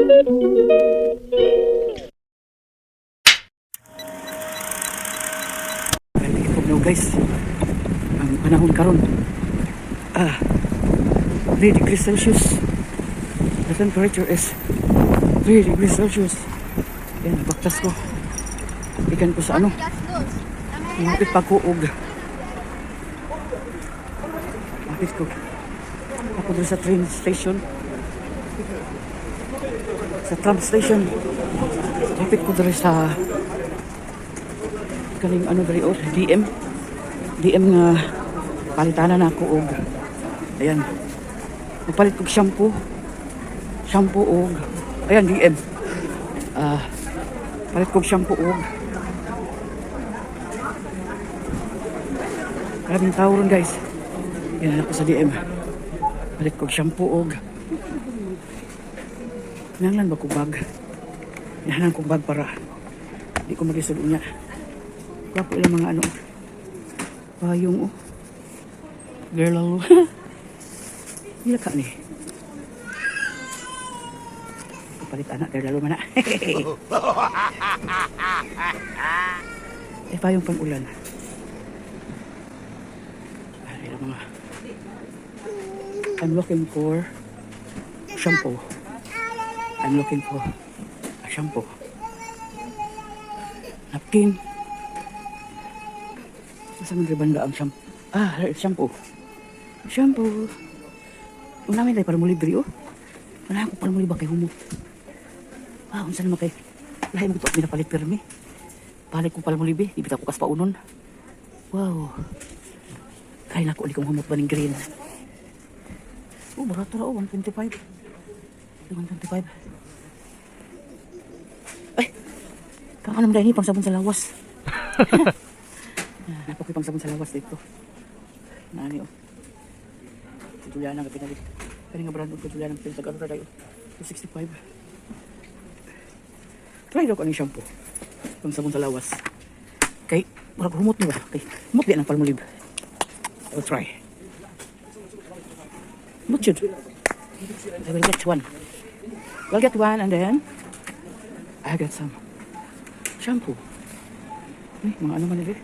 No guys, ang panahon karon 3 degrees Celsius. The temperature is 3 degrees Celsius. Yan, baktas ko. Ikan ko sa ano, malapit pa ko og malapit ko ako doon sa train station, sa tram station. Malapit ko doon sa kaning ano dali DM nga palitanan ako og ayan, magpalit kog shampoo og ayan DM palit kog shampoo og maraming tao ron guys. Yan ako sa DM, palit kog shampoo og nanglan ba kog bag, nahanan kog bag para di ko magisod niya. Wapo ilang mga ano payong girl lalo. Hila ka ni palit anak girl lalo mana. Payong pang ulan. Ilang mga I'm looking for shampoo. Napkin. Sa mga banda ang shampoo. Unamin tayo para muli diri Wala ako para muli ba kay humot. Unsa naman kay lahi mo to pinapalit permi. Palit ko para muli be, ibita ko kas paunon. Wow. Kay nako uli kong humot ba ning green. Barato ra 125. 125. Ay. Kaano man dai ni pang sabon sa lawas. Napakoy pang sabon sa lawas dito. Nani si Juliana nga pinalit. Kani nga brand ko Juliana pinalit ano ra dayo. 265. Try daw ko ang shampoo. Pang sabon sa lawas. Kay murag humot ni ba? Kay humot di ang Palmolive. I'll try. Humot jud. I will get one. We'll get one and then I get some shampoo. Mga ano man nila.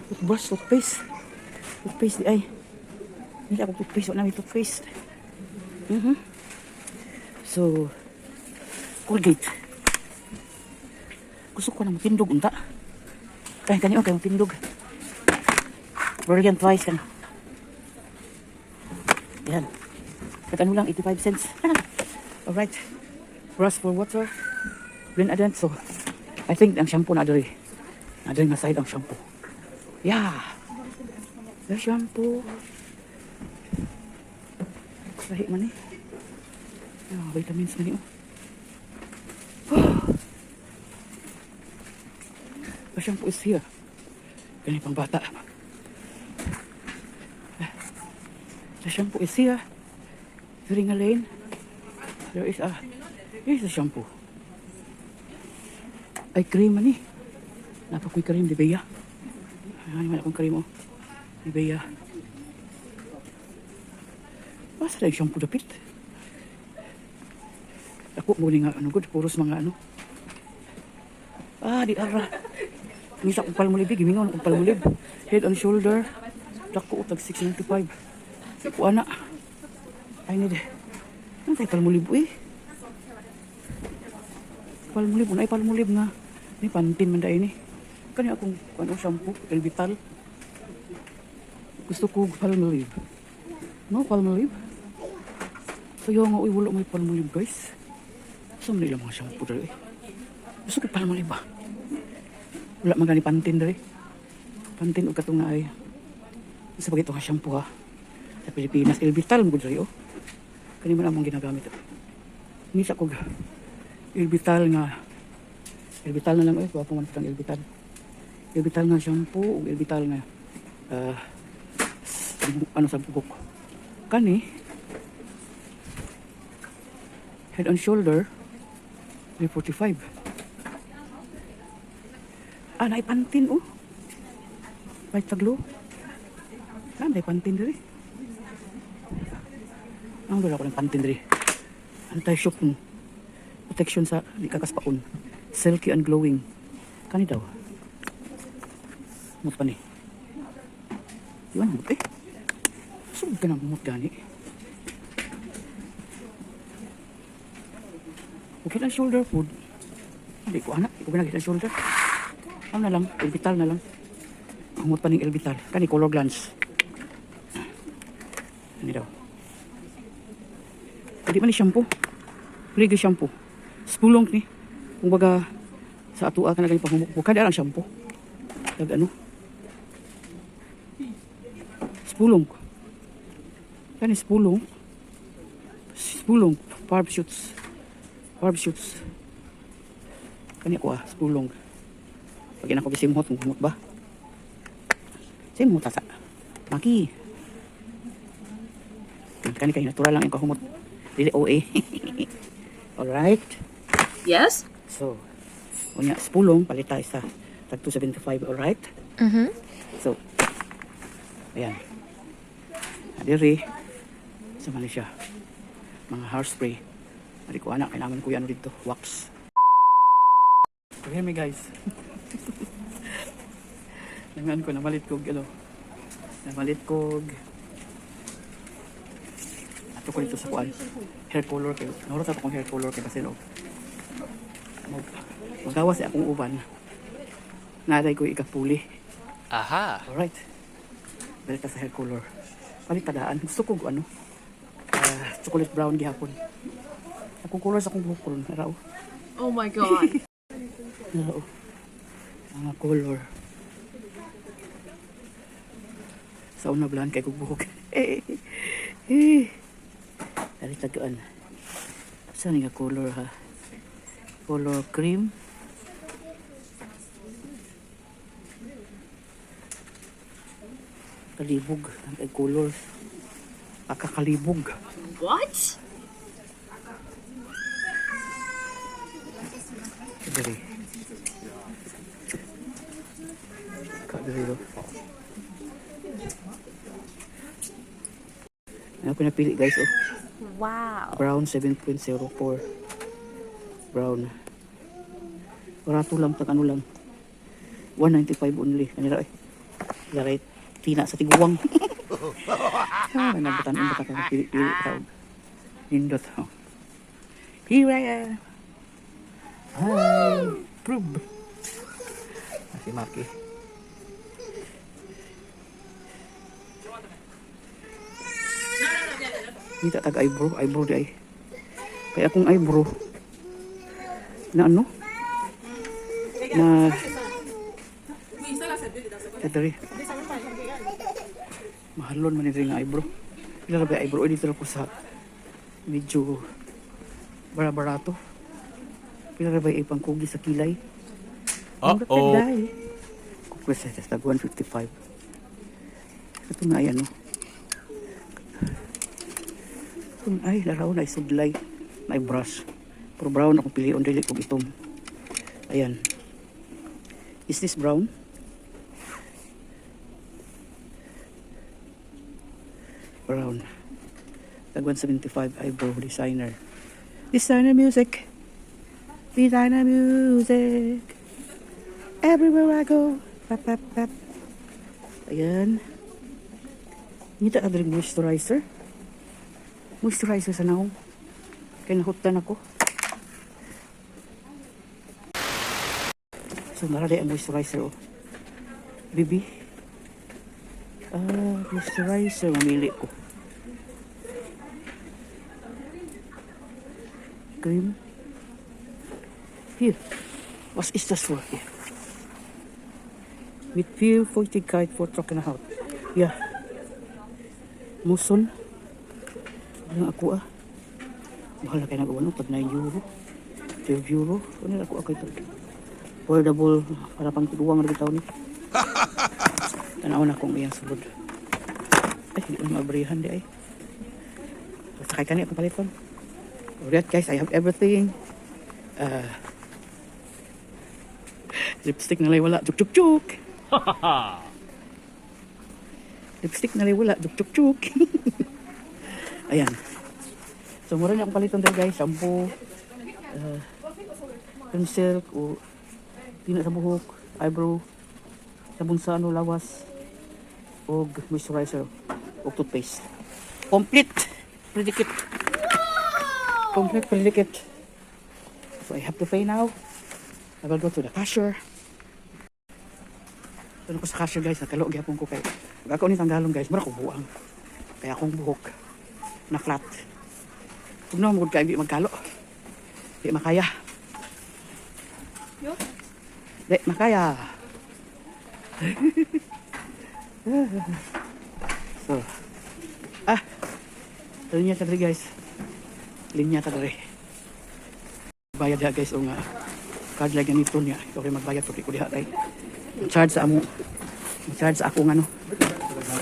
Toothbrush, toothpaste di ay hindi ako toothpaste, wala namin toothpaste. So Colgate, gusto ko na matindog unta kaya kanyo kayo matindog Brilliant Twice kan yan at ano lang 85 cents. Alright, brush for water Green Adent. So I think ang shampoo na adari nga side ang shampoo. Yeah. The shampoo. Sahi man eh. Vitamins man eh. The shampoo is here. Gani pang bata. The shampoo is here. During a lane. There is a shampoo. Ay cream man eh. Napakoy karim di Bea. Ano man akong karim di Bea. Basta na yung shampoo dapit. Ako muli nga ano good. Puros mga ano. Di ara. Nisa kong Palmolive. Gimingaw na kong Palmolive. Head and shoulder. Dako tag 695. Ako anak. I need ano tayo Palmolive Palmolive. Unay Palmolive nga. Ni Pantene man dahil ni. Kani akong shampoo, Elvital. Gusto ko Palmolive. No, Palmolive. Kaya nga, wala may Palmolive guys. Gusto mo nila mga shampoo dali. Gusto ko Palmolive ba? Wala magani Pantene dali. Pantene o katong na ay. Sa bagay ito nga shampoo ha. Sa Pilipinas, Elvital mo dali Kani man among ginagamit. Nisa ko Elvital na lang kuha po man kitang Elvital nga shampoo o Elvital nga sa bugok kani Head and Shoulder 345. Naay Pantene may taglo naay Pantene diri ang dala ko ng Pantene diri Anti-shock mo. Protection sa di kakaspaon. Silky and glowing. Kani daw. Mut pa ni. Di ba namut eh? Sugod ka na mut gani. Okay lang shoulder food. Hindi ko anak. Hindi ko binagit ang shoulder. Ano na lang. Elbital na lang. Ang mut pa ng elbital. Kani color glance. Kani daw. Hindi man ni shampoo. Liga shampoo. Spulong ni. Kung baga sa atua ka na ganyan pahumukpo. Kada lang shampoo. Tag ano. Spulong. Kani spulong. Spulong. Barb shoots. Barb shoots. Kani ako spulong. Pag ina ko bisimhot, humot ba? Simhot asa. Maki. Kani kayo natural lang yung kahumot. Dili OA. Alright. Yes? So, unya spulong palit tayo sa tag 275, alright? So, ayan. Adiri. Sa Malaysia. Mga hairspray. Hindi ko anak, kailangan ko yan dito. Wax. So, hear me guys. Nangan ko, namalit kog, ano. Namalit kog. Ato ko dito sa kuan. Hair color kayo. Naurot ako kong hair color kayo kasi no. Magawas akong uban. Naday ko ikapuli. Aha. Alright. Balik ka sa hair color. Palit tadaan. Gusto ko ano. Chocolate brown gihapon. Akong color sa akong buhok ko. Narao. Oh my god. Narao. Mga color. Sa una blan kay kong buhok. Dali tagaan. Saan nga color ha? Color cream. Kalibog. Ang color. Pagkakalibog. What? Kadiri. Kadiri do. Ano ko napili guys oh. Wow. Brown 7.04. Brown. Barato lang, tag ano lang. 195 only. Kanila eh. Yaray, tina sa tiguwang. Nagbutan ang bata ka pili-pili tawag. Nindot. Oh. Here I am. Hi. Prove. Si Maki. Hindi tag eyebrow. Eyebrow di ay. Kaya akong eyebrow. Na ano? Na kadari. Mahalon man ito yung eyebrow. Pila ba eyebrow? Dito ko sa medyo barato. Pila ba ipang kugi sa kilay? Uh-oh. Kukwas sa tag 155. Ito na ay ano. Ito na ay laraw na isudlay. Na brush. Pero brown ako pilion dili kong itong. Ayan. Is this brown? Brown. Tag 175 eyebrow designer. Designer music. Designer music. Everywhere I go. Pap, pap, pap. Ayan. Nita ka rin moisturizer. Moisturizer sa naong. Kaya nahutan ako. So, marali ang moisturizer. Oh. Bibi. Moisturizer. Mamili ko. Cream. Here. What is this for? Here. With pure 40 kite for truck and a half. Yeah. Muson. Ano ako ah. Mahal na kayo nag-uwan. Pag 9 euro. 12 euro. Ano ako ako ito? Affordable. Para pang tuduwang rin taon ni. Tanaw na akong iyang sulod. Ay, hindi ko mabrihan di ay. Sakay ka niya akong paliton. Alright guys, I have everything. Lipstick na lay wala. Chuk chuk chuk. Lipstick na lay wala. Chuk chuk chuk. Ayan. So, mura niya akong paliton dito guys. Shampoo, pencil, o tina sa buhok, eyebrow, sabon sa ano, lawas, o moisturizer, o toothpaste. Complete predicate. Complete predicate. So, I have to pay now. I will go to the cashier. So, ko sa cashier guys, nakalo gyapon ko kay. Ako ni tanggalon guys, mura ko buang. Kaya akong buhok na flat. Kung na magod ka, hindi magkalo. Di makaya. Di makaya. So, linya tadri guys. Linya tadri. Bayad ya guys, o nga. Card lagi nito niya. Ito rin magbayad ko diha tay. Charge sa amo. Charge sa akong ano.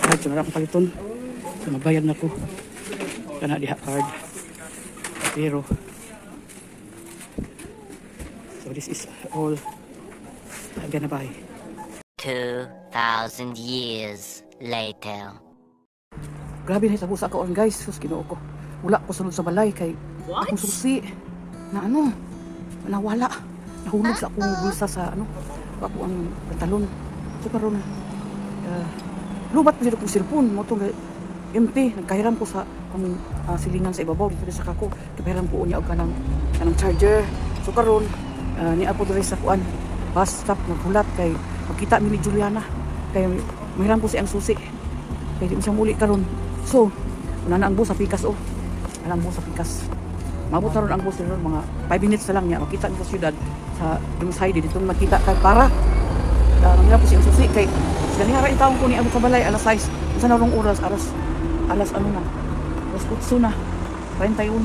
Charge sa akong paliton. So, magbayad na ko. Kana diha card. Pero so this is all I'm gonna buy. 2,000 years later. Grabe na sa busa ko guys. Sus, Ginoo ko. Wala ko sunod sa balay kay What? akong susi na ano, nawala. Nahulog sa akong bulsa sa ano, ako ang pantalon. So karon lubat pa sila kong cellphone mo tong empty. Nagkahiram ko sa among silingan sa ibabaw dito sa kako. Kahiram ko unya og kanang charger. So karon ni apo diri sa kuan bus stop naghulat kay makita mi ni Juliana kay mahiram ko si ang susi. Kay di mo siya muli karon. So una na ang bus sa pikas Alang bus sa pikas. Mabot na ron ang bus ron mga 5 minutes na lang niya makita ni sa syudad sa Dumasaydi dito makita kay para nangyari po siyang susi kay ganihara itawon ko ni Abu Kabalay alas 6 sa narong oras alas ano na alas 8 na 31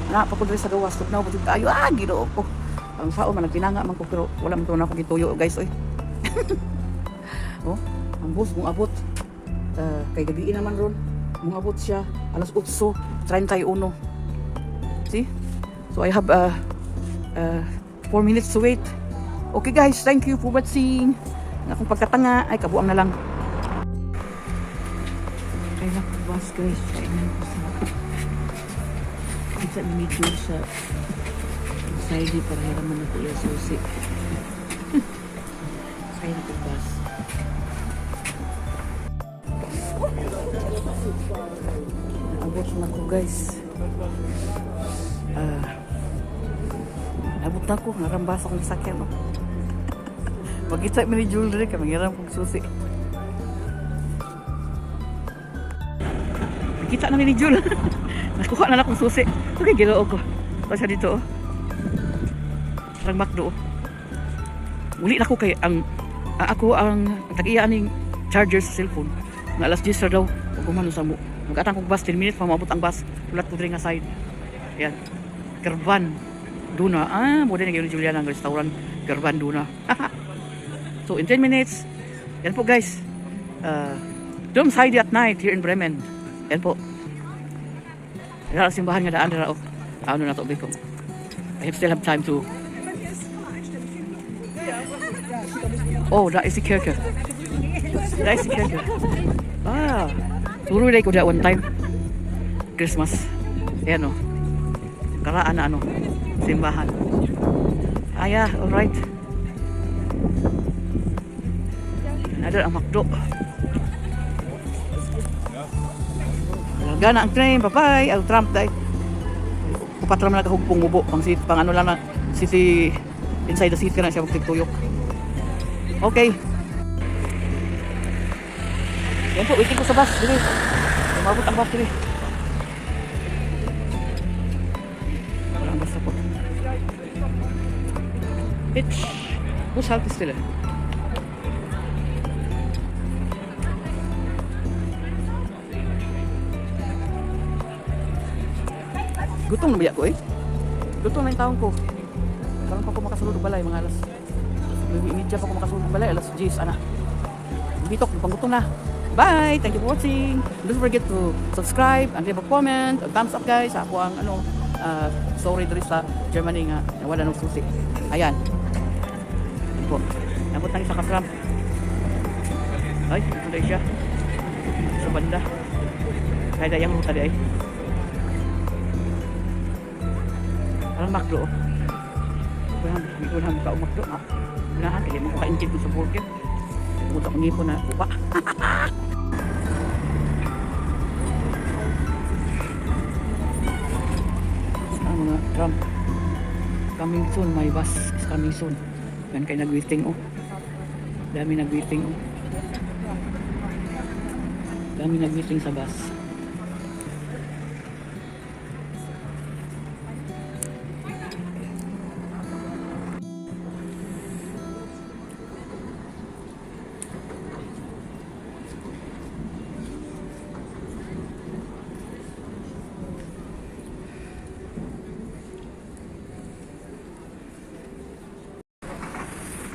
na papunta sa gawas tugnaw pud kayo Ginoo ko ang sao man nagtinanga man ko pero wala man to na ko gituyo guys oy. Oh ang bus mong abot kay gabi naman ron mong abot siya alas 8:31. See? So I have 4 minutes to wait. Okay guys, thank you for watching. Akong pagkatanga ay kabuang na lang. Ay naku boss guys, kainan ko sa isa medyo sa side para hiraman na ko yung susi. Kaya na ko boss. Abot na ko guys. Abot na ko, narambasa akong sakyan. No? Mag-isa mo ni jewelry ka, mangiram kong susi. Kita na ni Jul. Nakuha na akong susi. Okay, Ginoo ko. Ito siya dito. Parang McDo. Uli na ko kay ako ang tag-iya ning charger sa cellphone. Nga alas 10 daw. Pag kumano sa mo. Mag-atang kong bus, 10 minutes pa maabot ang bus. Ulat ko rin nga side. Yan. Kerban. Duna. Muna na kayo ni Juliana ang restaurant. Kerban Duna. So in 10 minutes. Yan po guys. Dumasaydi at night here in Bremen. Yan po. Yan ang simbahan nga daan nila. Ano na to ko. I still have time to. Oh, that is the Kirche. That is the Kirche. Turo ko dyan one time. Christmas. Ayan o. Karaan na ano. Simbahan. Yeah, alright. Another ang McDo. Gana ang train, bye-bye. Ang Trump dahil. Kupatra man nagahugpong ubo. Pang ano lang na city, inside the city na siya magtuyok. Okay. Yan po, waiting ko sa bus. Dili. Umabot ang bus dili. Walang bus na po. Bitch. Bus halt is stille. Gutom na ba ko eh? Gutom na yung taong ko. Karoon pa ko makasulod ng balay, mga alas. Media pa ko makasulod ng balay, alas 10, ana. Bitok, panggutom na. Bye! Thank you for watching. Don't forget to subscribe and leave a comment. Thumbs up guys. Ako ang sorry dito sa Germany nga wala nang susi. Ayan. Po. Nabot na sa Katram. Ay, ito na siya. Sa banda. Kaya yung ruta di ay. Parang makdo. Wala mo ka umakdo. Wala kaya mo ka-injit mo sa burger. Pumunta ko ngipon na kupa. Saan mga Trump? Coming soon, my bus is coming soon. Yan kayo nag-waiting oh. Dami nag-waiting oh. Dami nag-waiting sa bus.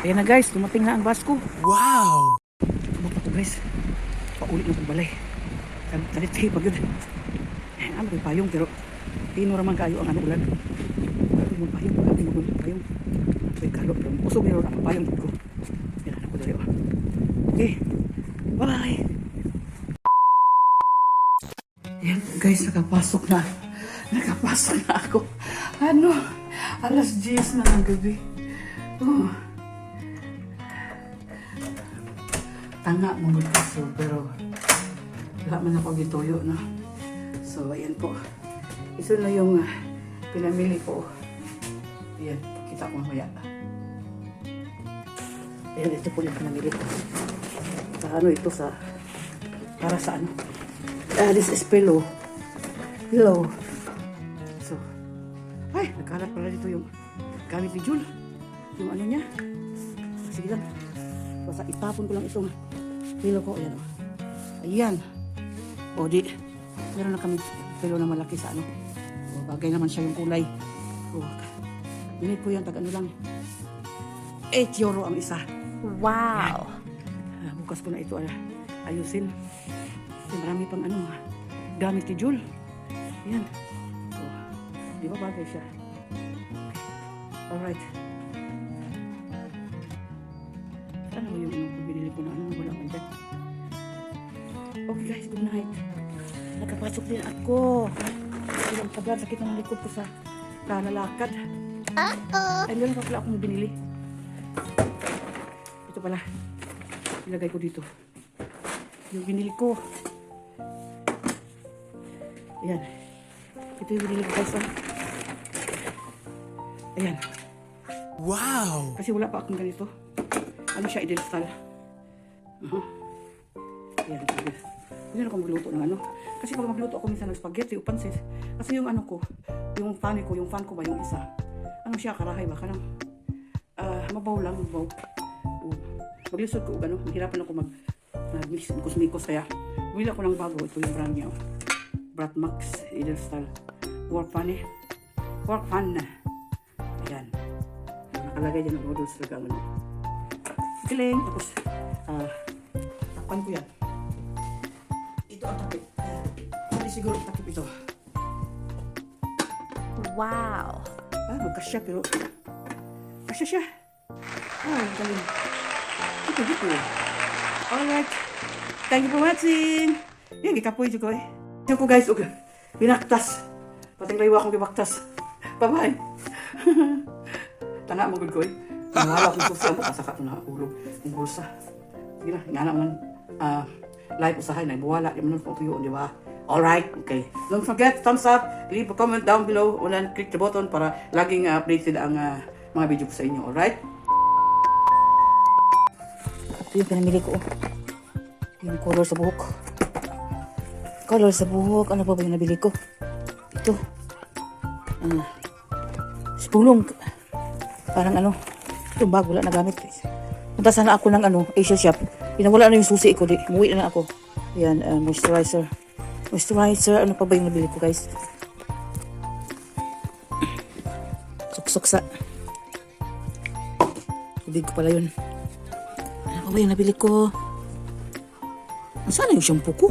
Ayan na guys, dumating na ang bus ko. Wow! Ano pa ko guys? Paulit na kong balay. Talit kayo pag yun. Ano kayo payong pero tino raman kayo ang ano ulan. Ano yung payong? Ano yung payong? May kalo. Usog nyo ang payong ko. Yan ako dali. Okay. Bye! Ayan guys, nakapasok na. Nakapasok na ako. Ano? Alas 10 na ng gabi. Oh. Tanga mo magkaso pero wala man ako gitoyo na. So ayan po. Ito na yung pinamili ko. Ayan, kita ko mamaya. Ayan, ito po yung pinamili ko. Sa ano ito sa para sa ano? This is pillow. Pillow. So, ay, nagkalat pala dito yung gamit ni Jul. Yung ano niya. Sige lang. Basta itapon ko lang itong pillow ko. Ayan o. Ayan. O di. Meron na kami pillow na malaki sa ano. O, bagay naman siya yung kulay. O, binit ko yan. Tag ano lang. 8 euro ang isa. Wow. Bukas ko na ito ayusin. Kasi marami pang ano gamit ni Jul. Ayan. O, di ba bagay siya? Okay. Alright. Ano yung binili ko na ano wala man dyan. Okay guys, good night. Nakapasok din ako. Ilang tagal, sakit ng likod ko sa kalalakad. Ay, meron pa pala akong binili. Ito pala. Ilagay ko dito. Yung binili ko. Ayan. Ito yung binili ko guys. Ayan. Wow! Kasi wala pa akong ganito. Ano siya, i-install. Ayan, sige. Hindi na ako magluto ng ano. Kasi pag magluto ako minsan ng spaghetti o pansit, kasi yung ano ko, yung fan ko ba yung isa, ano siya, karahay ba? Kanang, mabaw lang, mabaw. Maglisod ko, gano'n. Mahirapan ako mag-kusmikos, kaya bumili ako ng bago. Ito yung brand niya. Bratmax, i-install. Work fan eh. Work fan na. Ayan. Nakalagay dyan ang noodles talaga, ano. Galing. Tapos, takpan ko yan. Ito ang takip. Hindi siguro takip ito. Wow. Magkasya pero kasya siya. Galing. Ito. Alright. Thank you for watching. Yan, ikapoy dyan ko eh. Yan po guys, okay. Binaktas. Pating laywa akong gibaktas. Bye-bye. Tanga mo good ko eh. Nawala akong susa mo, kasaka ito na ulog ng bulsa. Sige na, nga naman live usahay na, buwala, yung manong tuyo, di ba? Alright, okay. Don't forget, thumbs up, leave a comment down below, and click the button para laging updated ang mga video ko sa inyo, alright? Ito yung pinamili ko. Yung color sa buhok. Color sa buhok, ano pa ba yung nabili ko? Ito. Spulong. Parang ano, itong bag, wala na gamit. Punta sana ako ng Asia shop. Pinawala na yung susi ko. Umuwi na ako. Ayan, moisturizer. Moisturizer, ano pa ba yung nabili ko guys? Suksuksa. Tubig ko pala yun. Ano pa ba yung nabili ko? Saan yung shampoo ko?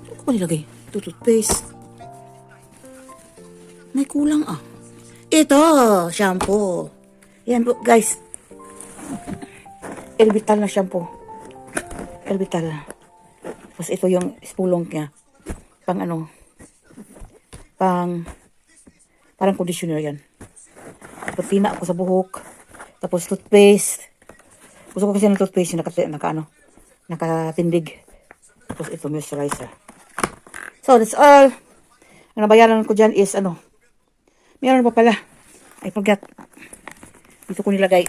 Ano ko ba nilagay? Ito, toothpaste. May kulang Ito, shampoo. Yan po, guys. Elvital na shampoo. Elvital. Tapos ito yung spulong niya. Pang ano, parang conditioner yan. Tapos tina ako sa buhok. Tapos toothpaste. Gusto ko kasi ng toothpaste yung nakatindig. Tapos ito moisturizer. So that's all. Ang nabayaran ko dyan is meron pa pala. I forgot. Dito ko nilagay.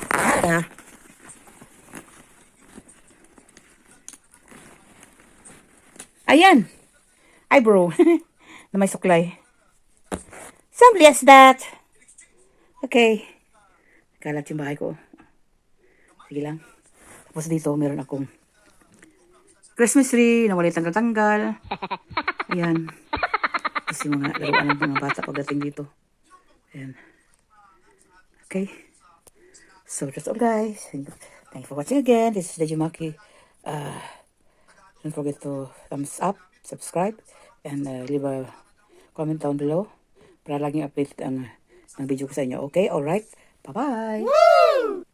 Ayan. Eyebrow. Na may suklay. Simply as that. Okay. Kalat yung bahay ko. Sige lang. Tapos dito, meron akong Christmas tree na walay tanggal-tanggal. Ayan. Tapos yung mga laruan ng mga bata pagdating dito. Ayan. Okay. So, that's all guys. Thank you for watching again. This is Deji Maki. Don't forget to thumbs up, subscribe, and leave a comment down below para laging updated ang video ko sa inyo. Okay? Alright? Bye-bye! Woo!